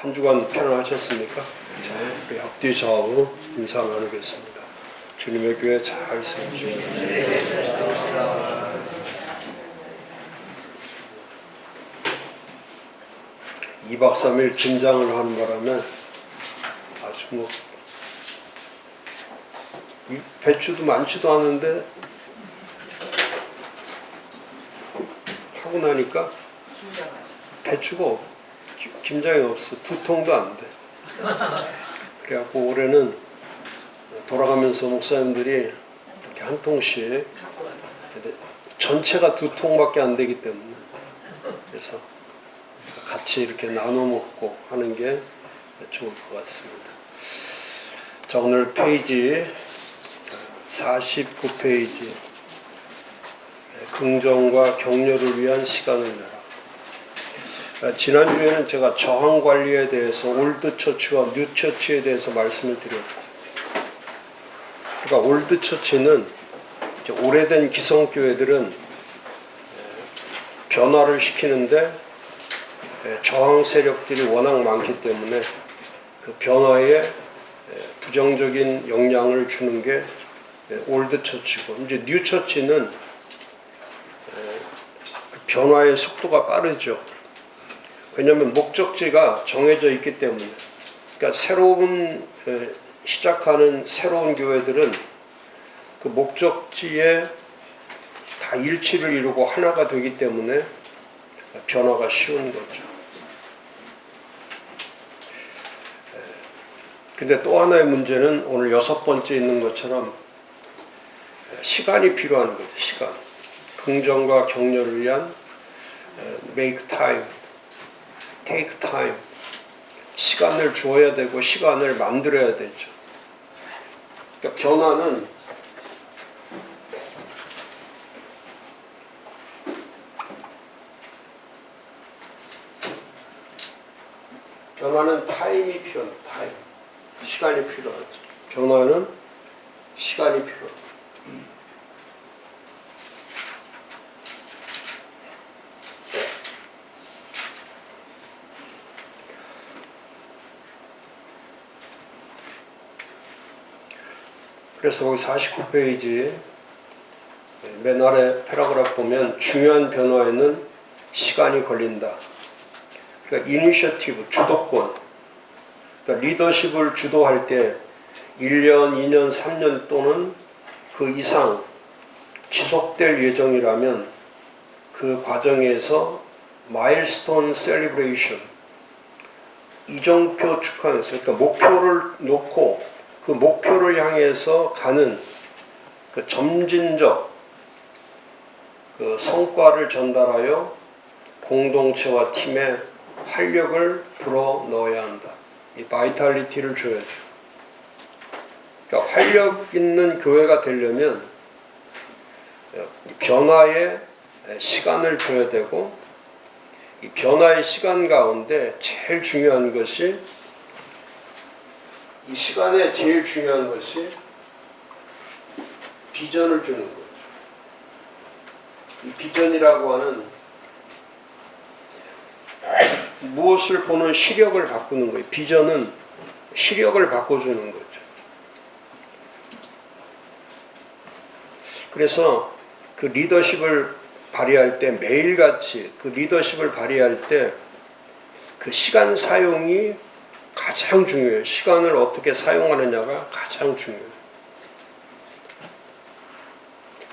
한 주간 편안하셨습니까? 자, 우리 앞뒤 좌우 인사 나누겠습니다. 주님의 교회 잘 세워주시옵소서. 2박 3일 김장을 하는 바람에 아주 배추도 많지도 않은데 하고 나니까 배추가 김장이 없어. 2통도 안 돼. 그래갖고 올해는 돌아가면서 목사님들이 이렇게 한 통씩, 전체가 2통밖에 안 되기 때문에, 그래서 같이 이렇게 나눠 먹고 하는 게 좋을 것 같습니다. 자, 오늘 페이지 49페이지, 긍정과 격려를 위한 시간을 내라. 지난주에는 제가 저항 관리에 대해서 올드 처치와 뉴 처치에 대해서 말씀을 드렸고, 그러니까 올드 처치는 오래된 기성교회들은 변화를 시키는데 저항 세력들이 워낙 많기 때문에 그 변화에 부정적인 영향을 주는 게 올드 처치고, 이제 뉴 처치는 그 변화의 속도가 빠르죠. 왜냐하면 목적지가 정해져 있기 때문에. 그러니까 시작하는 새로운 교회들은 그 목적지에 다 일치를 이루고 하나가 되기 때문에 변화가 쉬운 거죠. 근데 또 하나의 문제는 오늘 6번째 있는 것처럼 시간이 필요한 거죠. 시간. 긍정과 격려를 위한 make time, take time. 시간을 주어야 되고 시간을 만들어야 되죠. 그러니까 변화는 타임이 필요합니다. 타임. 시간이 필요하죠. 변화는 시간이 필요합니다. 그래서 거기 49페이지 맨 아래 패러그래프 보면 중요한 변화에는 시간이 걸린다. 그러니까 이니셔티브, 주도권. 그러니까 리더십을 주도할 때 1년, 2년, 3년 또는 그 이상 지속될 예정이라면 그 과정에서 마일스톤 셀리브레이션, 이정표 축하해서, 그러니까 목표를 놓고 그 목표를 향해서 가는 그 점진적 그 성과를 전달하여 공동체와 팀에 활력을 불어 넣어야 한다. 이 바이탈리티를 줘야죠. 그러니까 활력 있는 교회가 되려면 변화에 시간을 줘야 되고, 이 변화의 시간 가운데 제일 중요한 것이, 이 시간에 제일 중요한 것이 비전을 주는 거죠. 이 비전이라고 하는 무엇을 보는 시력을 바꾸는 거예요. 비전은 시력을 바꿔주는 거죠. 그래서 그 리더십을 발휘할 때, 매일같이 그 리더십을 발휘할 때 그 시간 사용이 가장 중요해요. 시간을 어떻게 사용하느냐가 가장 중요해요.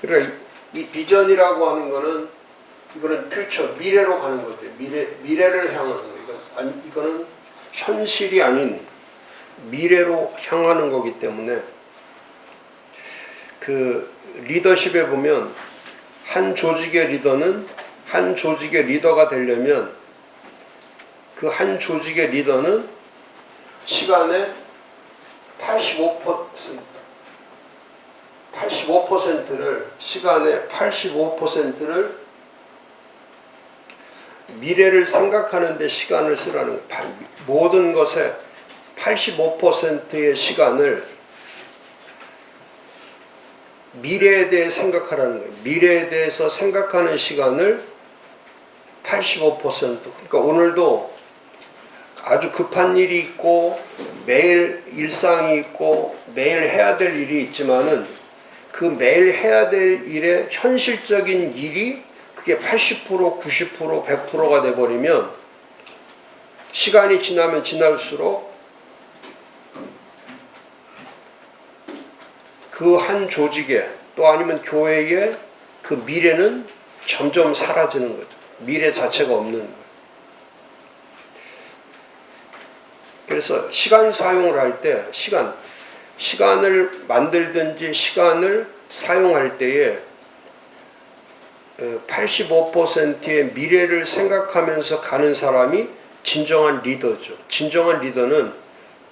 그러니까 이 비전이라고 하는 거는, 이거는 퓨처, 미래로 가는 거죠. 미래를 향하는 거예요. 이거는 현실이 아닌 미래로 향하는 거기 때문에, 그 리더십에 보면 한 조직의 리더는, 한 조직의 리더가 되려면 그 한 조직의 리더는 시간의 85%를 시간의 85%를 미래를 생각하는 데 시간을 쓰라는 거예요. 모든 것에 85%의 시간을 미래에 대해 생각하라는 거예요. 미래에 대해서 생각하는 시간을 85%. 그러니까 오늘도 아주 급한 일이 있고 매일 일상이 있고 매일 해야 될 일이 있지만은 그 매일 해야 될 일의 현실적인 일이 그게 80%, 90%, 100%가 돼버리면 시간이 지나면 지날수록 그 한 조직에 또 아니면 교회의 그 미래는 점점 사라지는 거죠. 미래 자체가 없는 거예요. 그래서 시간 사용을 할 때 시간을 만들든지 시간을 사용할 때에 85%의 미래를 생각하면서 가는 사람이 진정한 리더죠. 진정한 리더는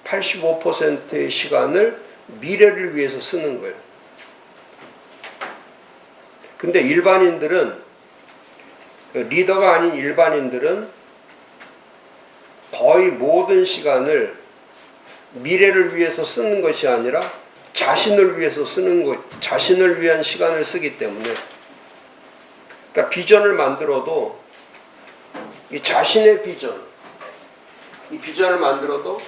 85%의 시간을 미래를 위해서 쓰는 거예요. 근데 일반인들은, 리더가 아닌 일반인들은 거의 모든 시간을 미래를 위해서 쓰는 것이 아니라 자신을 위해서 쓰는 것, 자신을 위한 시간을 쓰기 때문에, 그러니까 비전을 만들어도 이 자신의 비전, 이 비전을 만들어도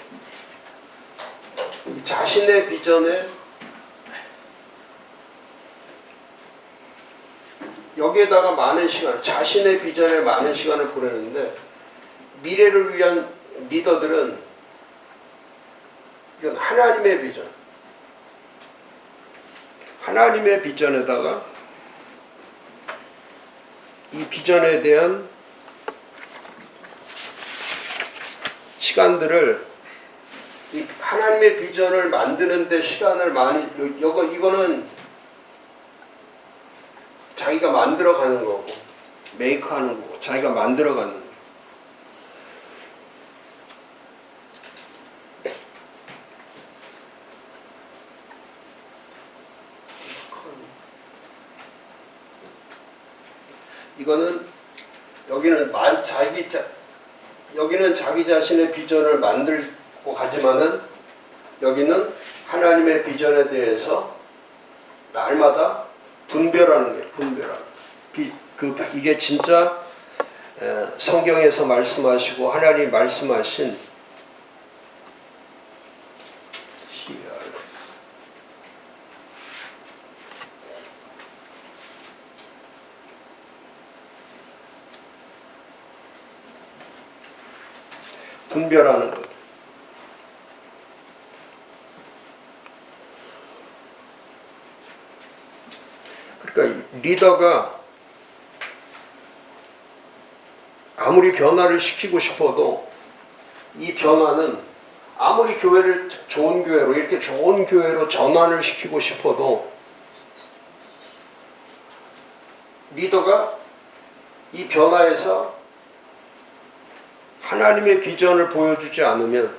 이 자신의 비전에 여기에다가 많은 시간, 자신의 비전에 많은 시간을 보내는데 미래를 위한 리더들은 이건 하나님의 비전, 하나님의 비전에다가 이 비전에 대한 시간들을, 이 하나님의 비전을 만드는데 시간을 많이, 이거는 자기가 만들어가는 거고, 메이크하는 거고, 자기가 만들어가는 거고. 이거는 여기는 자기 자신의 비전을 만들고 가지만은 여기는 하나님의 비전에 대해서 날마다 분별하는 거예요. 분별하는. 이게 진짜 성경에서 말씀하시고 하나님이 말씀하신 분별하는 것. 그러니까 리더가 아무리 변화를 시키고 싶어도 이 변화는 아무리 교회를 좋은 교회로, 이렇게 좋은 교회로 전환을 시키고 싶어도 리더가 이 변화에서 하나님의 비전을 보여주지 않으면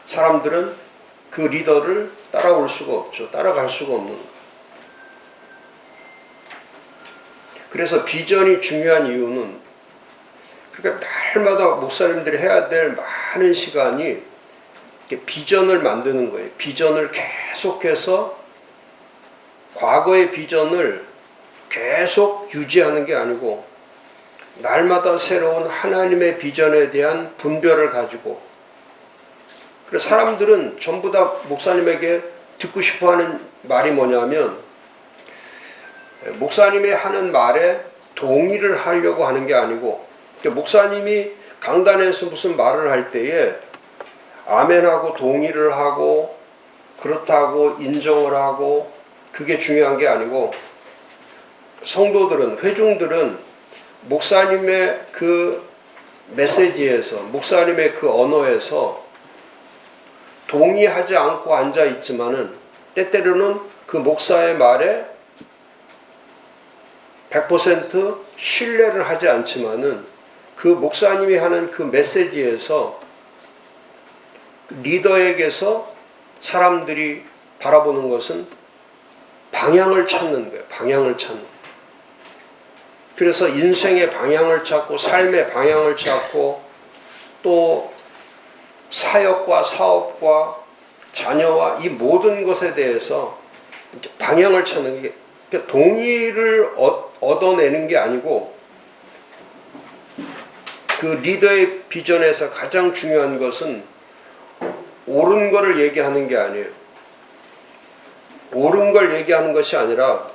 사람들은 그 리더를 따라올 수가 없죠. 따라갈 수가 없는 거예요. 그래서 비전이 중요한 이유는, 그러니까 날마다 목사님들이 해야 될 많은 시간이 비전을 만드는 거예요. 비전을 계속해서, 과거의 비전을 계속 유지하는 게 아니고 날마다 새로운 하나님의 비전에 대한 분별을 가지고, 그래서 사람들은 전부 다 목사님에게 듣고 싶어하는 말이 뭐냐면, 목사님이 하는 말에 동의를 하려고 하는 게 아니고, 목사님이 강단에서 무슨 말을 할 때에 아멘하고 동의를 하고 그렇다고 인정을 하고 그게 중요한 게 아니고, 성도들은, 회중들은 목사님의 그 메시지에서, 목사님의 그 언어에서 동의하지 않고 앉아 있지만은 때때로는 그 목사의 말에 100% 신뢰를 하지 않지만은 그 목사님이 하는 그 메시지에서 리더에게서 사람들이 바라보는 것은 방향을 찾는 거예요. 방향을 찾는 거예요. 그래서 인생의 방향을 찾고 삶의 방향을 찾고 또 사역과 사업과 자녀와 이 모든 것에 대해서 방향을 찾는 게, 동의를 얻어내는 게 아니고 그 리더의 비전에서 가장 중요한 것은 옳은 거를 얘기하는 게 아니에요. 옳은 걸 얘기하는 것이 아니라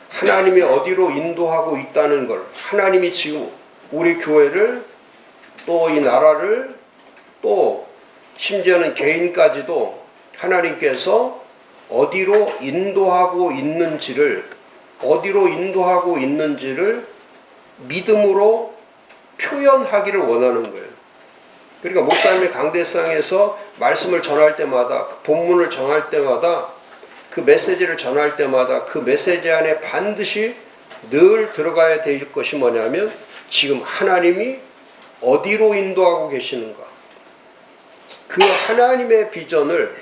하나님이 어디로 인도하고 있다는 걸, 하나님이 지금 우리 교회를 또 이 나라를 또 심지어는 개인까지도 하나님께서 어디로 인도하고 있는지를 믿음으로 표현하기를 원하는 거예요. 그러니까 목사님의 강대상에서 말씀을 전할 때마다, 본문을 전할 때마다, 그 메시지를 전할 때마다 그 메시지 안에 반드시 늘 들어가야 될 것이 뭐냐면 지금 하나님이 어디로 인도하고 계시는가. 그 하나님의 비전을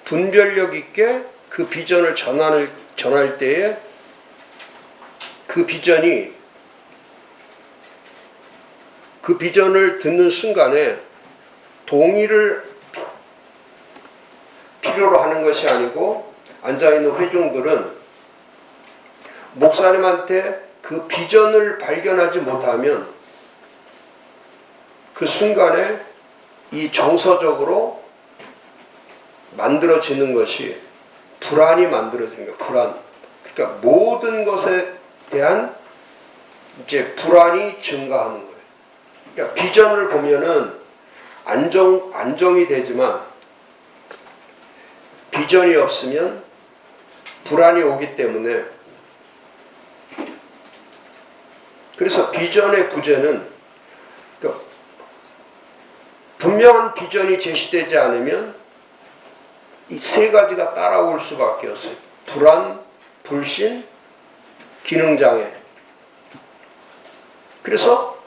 분별력 있게 그 비전을 전할 때에 그 비전을 듣는 순간에 동의를 필요로 하는 것이 아니고 앉아있는 회중들은 목사님한테 그 비전을 발견하지 못하면 그 순간에 이 정서적으로 만들어지는 것이 불안이 만들어지는 거예요. 불안. 그러니까 모든 것에 대한 이제 불안이 증가하는 거예요. 그러니까 비전을 보면은 안정이 되지만 비전이 없으면 불안이 오기 때문에 그래서 비전의 부재는 그러니까 분명한 비전이 제시되지 않으면 이 세 가지가 따라올 수밖에 없어요. 불안, 불신, 기능장애. 그래서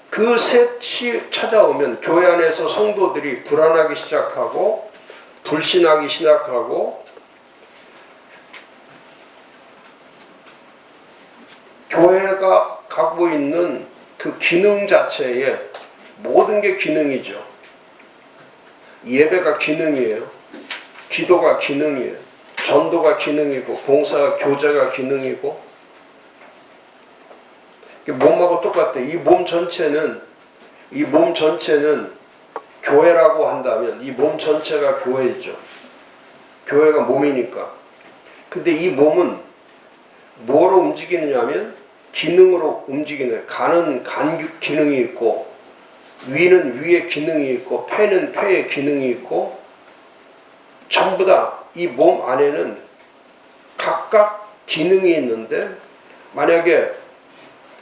그 셋이 찾아오면 교회 안에서 성도들이 불안하기 시작하고 불신하기 시작하고 교회가 갖고 있는 그 기능 자체에 모든 게 기능이죠. 예배가 기능이에요. 기도가 기능이에요. 전도가 기능이고 봉사가 교제가 기능이고 몸하고 똑같아. 이 몸 전체는 교회라고 한다면 이 몸 전체가 교회죠. 교회가 몸이니까. 근데 이 몸은 뭐로 움직이느냐면 기능으로 움직이는. 간은 간 기능이 있고 위는 위의 기능이 있고 폐는 폐의 기능이 있고 전부 다 이 몸 안에는 각각 기능이 있는데 만약에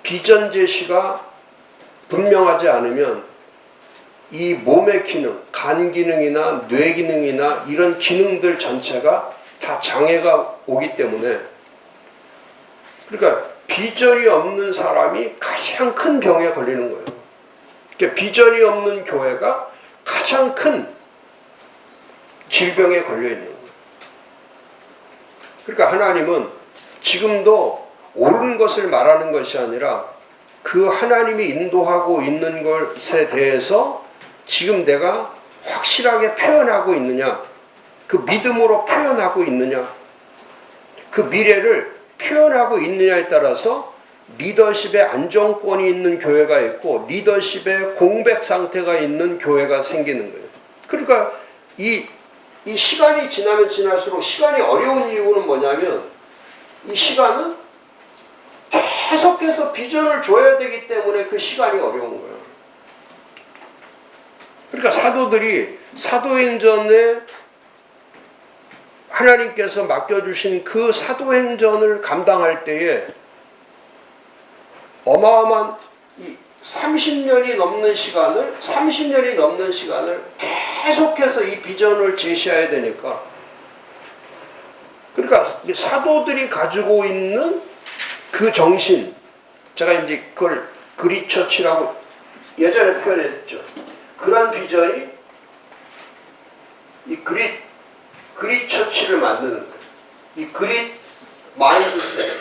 비전 제시가 분명하지 않으면 이 몸의 기능, 간 기능이나 뇌 기능이나 이런 기능들 전체가 다 장애가 오기 때문에 그러니까 비전이 없는 사람이 가장 큰 병에 걸리는 거예요. 그러니까 비전이 없는 교회가 가장 큰 질병에 걸려 있는 거예요. 그러니까 하나님은 지금도 옳은 것을 말하는 것이 아니라 그 하나님이 인도하고 있는 것에 대해서 지금 내가 확실하게 표현하고 있느냐, 그 믿음으로 표현하고 있느냐, 그 미래를 표현하고 있느냐에 따라서 리더십의 안정권이 있는 교회가 있고 리더십의 공백 상태가 있는 교회가 생기는 거예요. 그러니까 이 시간이 지나면 지날수록 시간이 어려운 이유는 뭐냐면 이 시간은 계속해서 비전을 줘야 되기 때문에 그 시간이 어려운 거예요. 그러니까 사도들이 사도행전에 하나님께서 맡겨주신 그 사도행전을 감당할 때에 어마어마한 30년이 넘는 시간을 계속해서 이 비전을 제시해야 되니까 그러니까 사도들이 가지고 있는 그 정신, 제가 이제 그걸 그릿처치라고 예전에 표현했죠. 그런 비전이 이 그릿처치를 만드는 거예요. 이 그릿 마인드셋,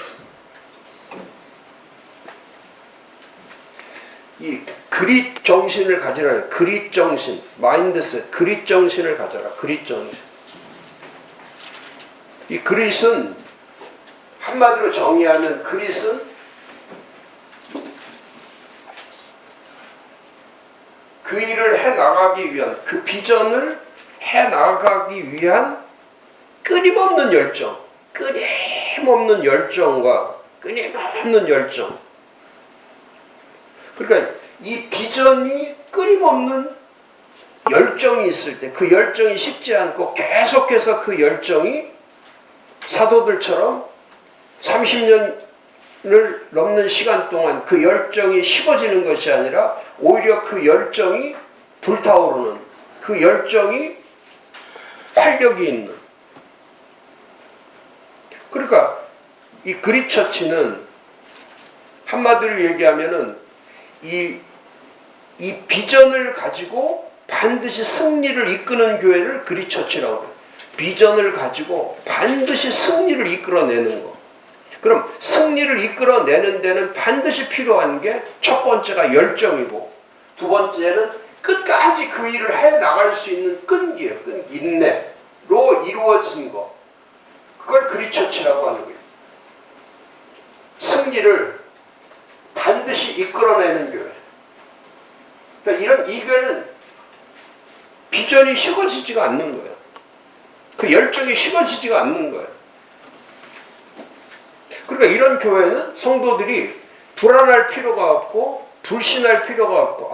이 그릿 정신을 가지라. 그릿 정신, 마인드셋, 그릿 정신을 가져라. 그릿 정신. 이 그릿은 한마디로 정의하면 그릿은 나가기 위한 그 비전을 해 나가기 위한 끊임없는 열정, 끊임없는 열정과 끊임없는 열정. 그러니까 이 비전이 끊임없는 열정이 있을 때 그 열정이 식지 않고 계속해서 그 열정이 사도들처럼 30년을 넘는 시간 동안 그 열정이 식어지는 것이 아니라 오히려 그 열정이 불타오르는, 그 열정이 활력이 있는. 그러니까 이 그리처치는 한마디로 얘기하면은 이 비전을 가지고 반드시 승리를 이끄는 교회를 그리처치라고 해요. 비전을 가지고 반드시 승리를 이끌어내는 거. 그럼 승리를 이끌어내는 데는 반드시 필요한 게 첫 번째가 열정이고, 두 번째는 끝까지 그 일을 해 나갈 수 있는 끈기예요. 인내로 이루어진 거. 그걸 그리처치라고 하는 거예요. 승리를 반드시 이끌어내는 교회. 그러니까 이 교회는 비전이 식어지지가 않는 거예요. 그 열정이 식어지지가 않는 거예요. 그러니까 이런 교회는 성도들이 불안할 필요가 없고 불신할 필요가 없고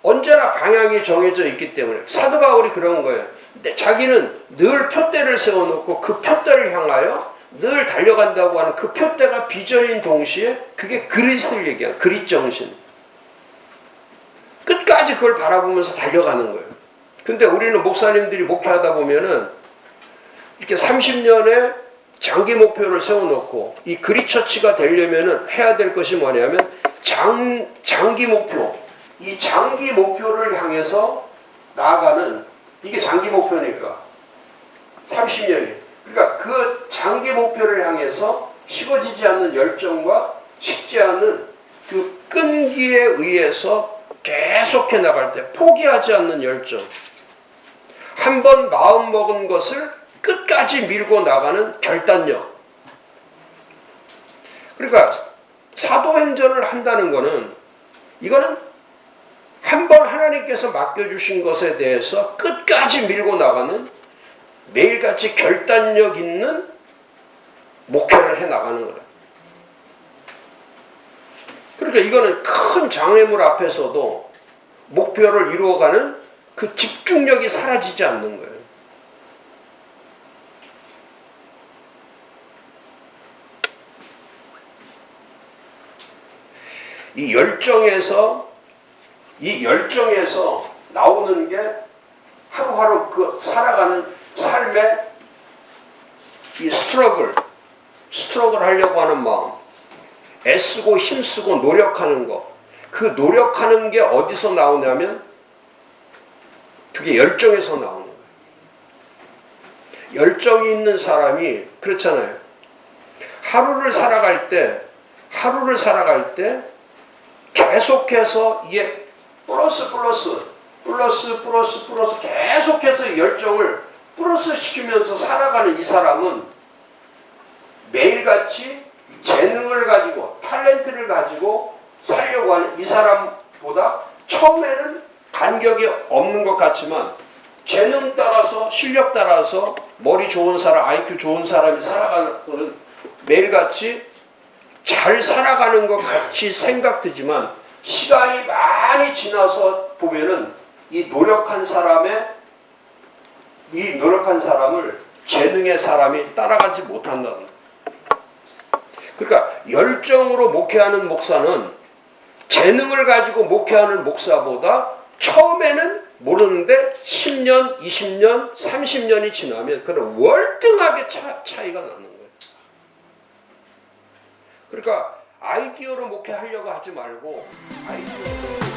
언제나 방향이 정해져 있기 때문에 사도 바울이 그런 거예요. 근데 자기는 늘 표대를 세워놓고 그 표대를 향하여 늘 달려간다고 하는 그 표대가 비전인 동시에 그게 그리스도를 얘기하는 그리정신. 끝까지 그걸 바라보면서 달려가는 거예요. 근데 우리는 목사님들이 목회하다 보면은 이렇게 30년의 장기 목표를 세워놓고 이 그리처치가 되려면은 해야 될 것이 뭐냐면 장기 목표, 이 장기 목표를 향해서 나아가는, 이게 장기 목표니까 30년이. 그러니까 그 장기 목표를 향해서 식어지지 않는 열정과 식지 않는 그 끈기에 의해서 계속해 나갈 때 포기하지 않는 열정, 한 번 마음 먹은 것을 끝까지 밀고 나가는 결단력. 그러니까 사도행전을 한다는 것은, 이거는 한 번 하나님께서 맡겨주신 것에 대해서 끝까지 밀고 나가는, 매일같이 결단력 있는 목표를 해 나가는 거예요. 그러니까 이거는 큰 장애물 앞에서도 목표를 이루어가는 그 집중력이 사라지지 않는 거예요. 이 열정에서 나오는 게 하루하루 그 살아가는 삶의 이 스트러글 하려고 하는 마음, 애쓰고 힘쓰고 노력하는 거. 그 노력하는 게 어디서 나오냐면 그게 열정에서 나오는 거예요. 열정이 있는 사람이 그렇잖아요. 하루를 살아갈 때 계속해서 이게 플러스 계속해서 열정을 플러스 시키면서 살아가는 이 사람은 매일같이 재능을 가지고 탤런트를 가지고 살려고 하는 이 사람보다 처음에는 간격이 없는 것 같지만 재능 따라서 실력 따라서 머리 좋은 사람, IQ 좋은 사람이 살아가는 거는 매일같이 잘 살아가는 것 같이 생각되지만 시간이 많이 지나서 보면은 이 노력한 사람을 재능의 사람이 따라가지 못한다는 거예요. 그러니까 열정으로 목회하는 목사는 재능을 가지고 목회하는 목사보다 처음에는 모르는데 10년, 20년, 30년이 지나면 그런 월등하게 차이가 나는 거예요. 그러니까 아이디어로 목회하려고 하지 말고 아이디어로